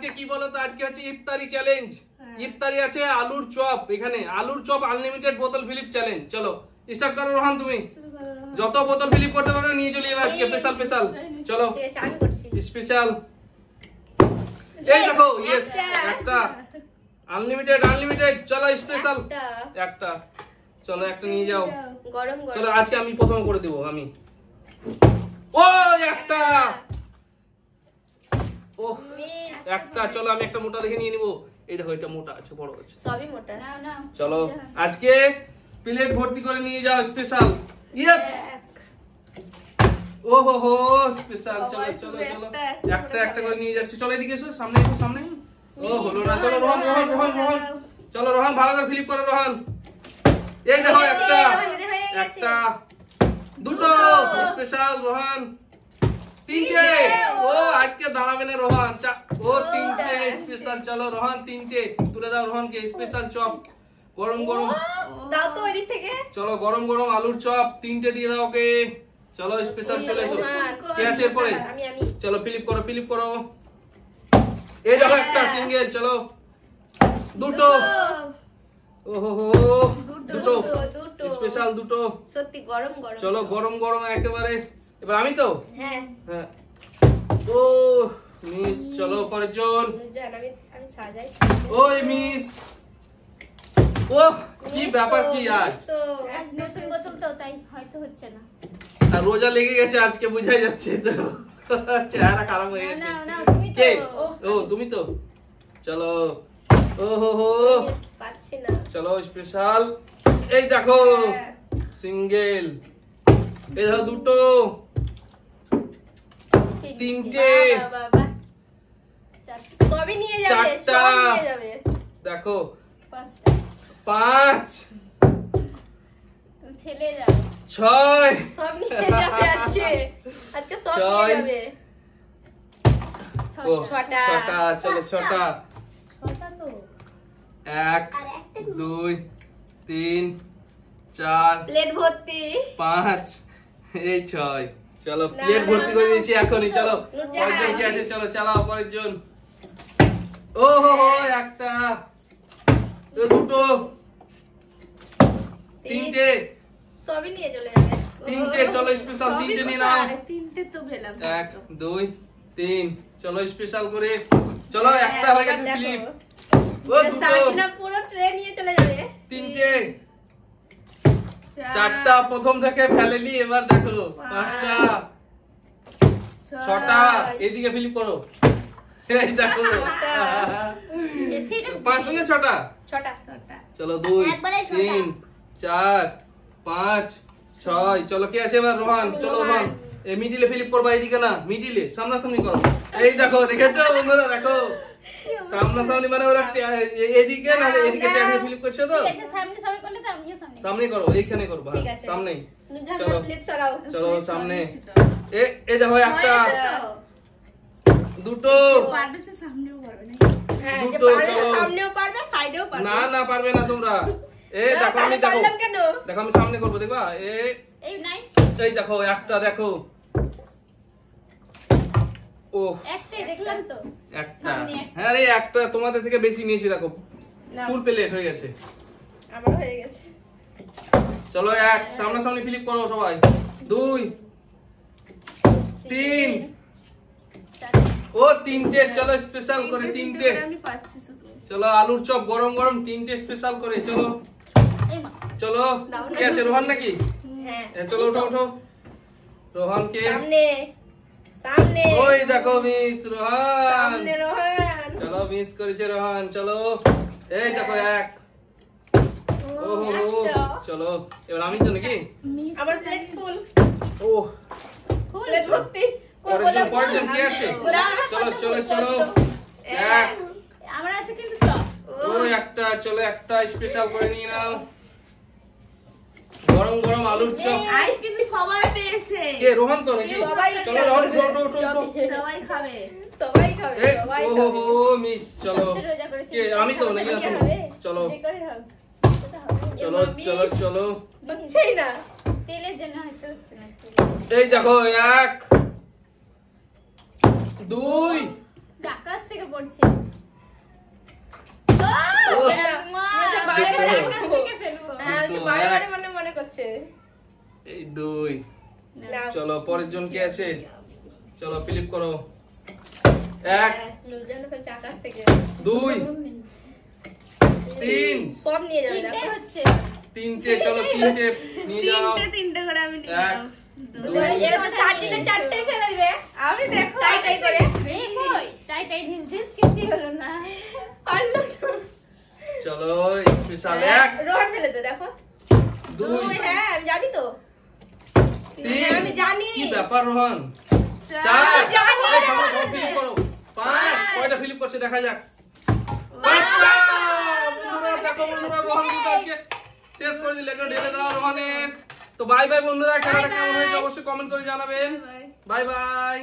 আজকে কি বলো তো, আজকে হচ্ছে ইফতারি চ্যালেঞ্জ। ইফতারি আছে আলুর চপ, এখানে আলুর চপ আনলিমিটেড বোতল ফিলিপ চ্যালেঞ্জ। চলো স্টার্ট করো রোহান, তুমি যত বোতল ফিলিপ করতে পারবে নিয়ে চলে যাবে আজকে স্পেশাল স্পেশাল। চলো স্পেশাল, এই দেখো ইয়েস একটা আনলিমিটেড আনলিমিটেড। চলো স্পেশাল একটা, চলো একটা নিয়ে যাও। চলো আজকে আমি প্রথমে করে দিব আমি। ও একটা, ও একটা, চলো আমি একটা মোটা দেখে নিয়ে নিব। এই দেখো এটা মোটা আছে, বড় আছে, সবই মোটা। চলো আজকে প্লেট ভর্তি করে নিয়ে যাও স্পেশাল। ইয়েস, ও হো হো স্পেশাল। চলো চলো চলো একটা একটা করে নিয়ে যাচ্ছি। চলো এদিকে এসো, সামনে এসো সামনে। ও হলো না, চলো রোহান রোহান রোহান রোহান, চলো রোহান ভালো করে ফিলিপ করো রোহান। এই দেখো একটা একটা দুটো স্পেশাল রোহান, তিনটে। ও আজকে দাঁড়াবে না রোহান, ও তিনটে স্পেশাল। চলো রোহান তিনটে তুলে দাও রোহানকে। স্পেশাল চপ গরম গরম দাও তো ওই দিক থেকে। চলো গরম গরম আলুর চপ তিনটে দিয়ে দাও ওকে। চলো স্পেশাল চলে এসো। কে আছে এরপরে? চলো ফিলিপ করো ফিলিপ করো। এই দেখো একটা সিঙ্গেল। চলো দুটো, ওহো হো দুটো স্পেশাল দুটো, সত্যি গরম গরম। চলো গরম গরম একেবারে। এবার আমি তো হ্যাঁ হ্যাঁ। ও মিস, চলো পরের জন। আমি সাজাই। ওই মিস, ও কি ব্যাপার কি আজ নতুন বোতল তো তাই হয়তো হচ্ছে না। আর রোজা লেগে গেছে আজকে, বোঝাই যাচ্ছে তো চেহারা খারাপ হয়ে গেছে। কে? ও তুমি তো। চলো ও হো হো পাচ্ছি না। চলো স্পেশাল। এই দেখো সিঙ্গেল। এই দেখো দুটো, তিনটে, সবই নিয়ে যাবে, চারটা, সব নিয়ে যাবে। দেখো পাঁচটা, পাঁচ, ফেলে যাও, ছয়, সব নিয়ে যাবে আজকে। আজকে সব নিয়ে ছয়, যাবে। ও ছটা। ছটা, চলো ছটা। ছটা তো। এক, দুই, তিন, চার, প্লেট ভর্তি। পাঁচ, এই ছয়। চলো প্লেট ভর্তি করে দিয়েছি এখনই। চলো পরের জন কি আছে? চলো চালাও পরের জন। ও হো হো একটা, দুটো, তিনটে, সবই নিয়ে চলে যাবে। তিনটে। চলো স্পেশাল তিনটে নিয়ে নাও। তিনটে তো পেলাম। এক, দুই, তিন। চলো স্পেশাল করে। চলো একটা হয়ে গেছে ফিলিপ। ও দুটো, সাকিনা পুরো ট্রে নিয়ে চলে যাবে। তিনটে, চারটা প্রথম থেকে ফেলেনি। এবার দেখো পাঁচটা, ছটা। এইদিকে ফিলিপ করো। এই দেখো পাঁচ সঙ্গে ছটা। ছটা। চলো দুই, তিন, চার, পাঁচ, ছয়। চলো কে আছে এবার? রোহান। চলো রোহান এই মিডিলে ফিলিপ করবা, এইদিকে না, মিডিলে সামনাসামনি করো। এই দেখো, দেখেছো বন্ধুরা? দেখো সামনাসামনি মানে ওরা এদিকে না এদিকে ট্যাঙ্কে ফিলিপ করছে তো। ঠিক আছে, সামনে সবাই করলে তো আমিও সামনে। সামনে করো, এইখানে করবা, সামনে। চলো প্লেট সরাও। চলো সামনে। এই দেখো একটা, দুটো, পারবে সে সামনেও পারবে না। হ্যাঁ, যে দুটো। পারবে চলো সামনেও পারবে, সাইডেও পারবে। না না পারবে না তোমরা। এই দেখো আমি দেখো দেখো আমি সামনে করবো, দেখবা? এই নাই, এই দেখো একটা, দেখো ও একটাই দেখলাম তো। একটা। হ্যাঁ রে একটা তোমাদের থেকে বেশি নিয়েছি, দেখো ফুল প্লেট হয়ে গেছে। আমার হয়ে গেছে। চলো এক, সামনাসামনি ফিলিপ করো সবাই। দুই, তিন, ও তিনটে। চলো স্পেশাল করে তিনটে। আমি পাচ্ছি শুধু। চলো আলুর চপ গরম গরম তিনটে স্পেশাল করে। চলো এই মা, চলো কে আছে? রোহান নাকি? হ্যাঁ চলো ওঠো ওঠো রোহান কে সামনে সামনে। ওই দেখো মিস রোহান। সামনে রোহান। চলো মিস করেছে রোহান। চলো এই দেখো এক। ও হো হো। চলো এবার আমি তো নাকি? আমার প্লেট ফুল। ও প্লেট ভর্তি। পরের জন কি আছে? চলো চলো চলো এক। আমার আছে কিন্তু চপ। ও একটা। চলো একটা স্পেশাল করে নিয়ে নাও। গরম গরম আলুর চপ। আইস কিন্তু সবাই পেয়েছে। কে? রোহান তো নাকি? চলো রোহান ওঠো ওঠো ওঠো। সবাই খাবে। সবাই খাবে, সবাই ও খাবে। হো মিস। চলো রোজা করেছি। কে? আমি তো নাকি? চলো যে করে হোক। চলো চলো চলো। হচ্ছেই না। তেলের জন্য হয়তো হচ্ছে না। এই দেখো এক, দুই, আকাশ থেকে থেকে পড়ছি। ও, বারে বারে আকাশ থেকে ফেলবো। হ্যাঁ, বারে বারে মনে করছে। এই 2 না, চলো পরের জন কে আছে? চলো ফিলিপ করো। 1 লুজানো ফেলছে আকাশ থেকে। 2 3 সব নিয়ে যাবে তিনটে দেখো। হচ্ছে। 3টে চলো 3টে নিয়ে যাও। তিনটে করে আমি নিয়ে 1 যাবো। 2 এবার তো চারটে চারটে ফেলে দিবে। আমি দেখো টাই টাই করে। এই কই টাই টাই ঢিস ঢিস কিছুই হলো না। পারলো তো। চলো স্পেশাল 1 রোহন ফেলে দে দেখো। 2 হ্যাঁ, আমি জানি তো। 3 আমি জানি। কি ব্যাপার রোহন? 4 জানি। ফিলিপ করো। 5 কয়টা ফিলিপ করছে দেখা যাক। 5টা বন্ধুরা দেখো বন্ধুরা রোহন কিন্তু আজকে শেষ করে দিল। একটু ঢেলে দাও রোহনের। তো বাই বাই বন্ধুরা, খেলাটা কেমন হয়েছে অবশ্যই কমেন্ট করে জানাবেন। Bye bye.